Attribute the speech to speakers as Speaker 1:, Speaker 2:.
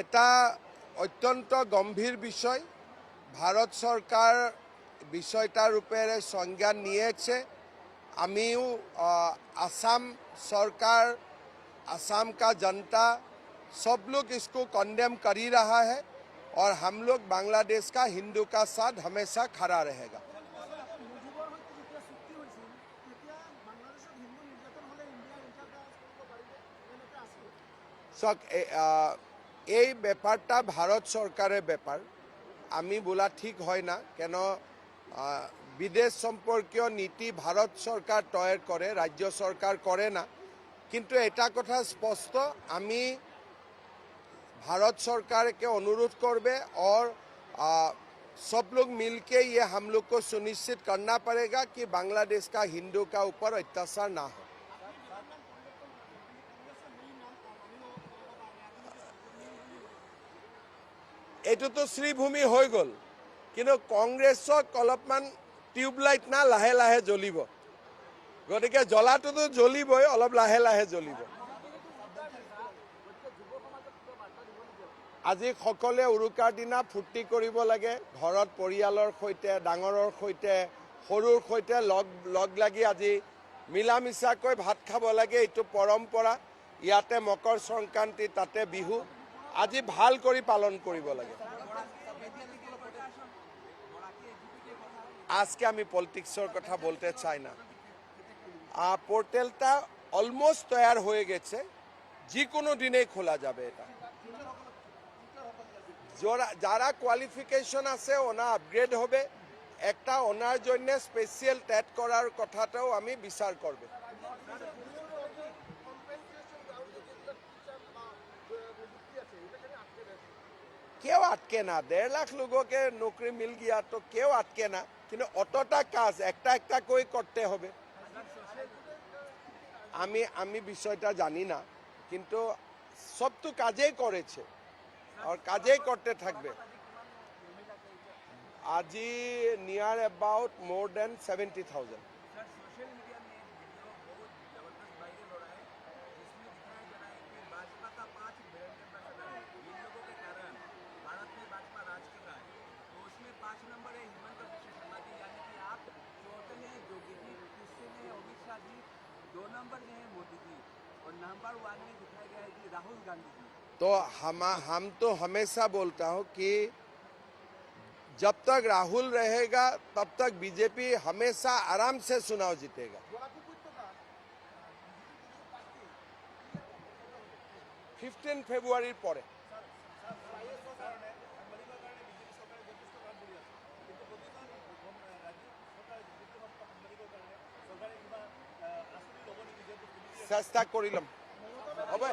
Speaker 1: এটা অত্যন্ত গম্ভীর বিষয়। ভারত সরকার বিষয়টার উপরে সংজ্ঞা নিয়েছে। আমিও आसाम सरकार, आसाम का जनता, सब लोग इसको कंडेम कर ही रहा है और हम लोग बांग्लादेश का हिंदू का साथ हमेशा खड़ा रहेगा। এই ব্যাপারটা ভারত সরকারের ব্যাপার, আমি বলা ঠিক হয় না। কেন বিদেশ সম্পর্কীয় নীতি ভারত সরকার তৈরি করে, রাজ্য সরকার করে না। কিন্তু এটা কথা স্পষ্ট, আমি भारत सरकार के अनुरोध करबे और सब लोग मिलके ये हम लोग को सुनिश्चित करना पड़ेगा कि बांग्लादेश का हिंदू का ऊपर अत्याचार ना हो। एटू तो श्रीभूमि हो गल, किन्तु कांग्रेसक अलपमान ट्यूबलाइट ना लाहे लाहे जलिब, गतिके जलातो तो जलिबई, अलप लाहे लाहे जलिब। আজি সকলে উৰুকাৰ দিনা ফূৰ্তি কৰিব লাগে, ঘৰত পৰিয়ালৰ সৈতে, ডাঙৰৰ সৈতে, সৰুৰ সৈতে লগ লাগি আজি মিলা মিছাকৈ ভাত খাব লাগে। এইটো পৰম্পৰা। ইয়াতে মকৰ সংক্ৰান্তি, তাতে বিহু, আজি ভাল কৰি পালন কৰিব লাগে। আজকে আমি পলিটিক্সের কথা বলতে চাই না। পোর্টালটা অলমোস্ট তৈরি হয়ে গেছে, যে কোনো দিনেই খোলা যাবে। এটা যারা কোয়ালিফিকেশন আছে ওনা আপগ্রেড হবে। একটা ওনার জন্য স্পেশাল টেট করার কথাটাও আমি বিচার করব। কেউ আটকে না, 1.5 লাখ লোককে নৌকরি মিল গিয়া তো কেউ আটকে না, কিন্তু অতটা কাজ একটা একটা করে করতে হবে। আমি বিষয়টা জানি না, কিন্তু সব তো কাজেই করেছে আর কাজেই করতে থাকবে। আজি near about more than 70,000।
Speaker 2: Number 1 में दिखाया गया है कि राहुल गांधी जी।
Speaker 1: तो हम तो हमेशा बोलता हूं कि जब तक राहुल रहेगा तब तक बीजेपी हमेशा आराम से चुनाव जीतेगा। 15 ফেব্রুয়ারির পরে। চেষ্টা কৰিলাম হবে।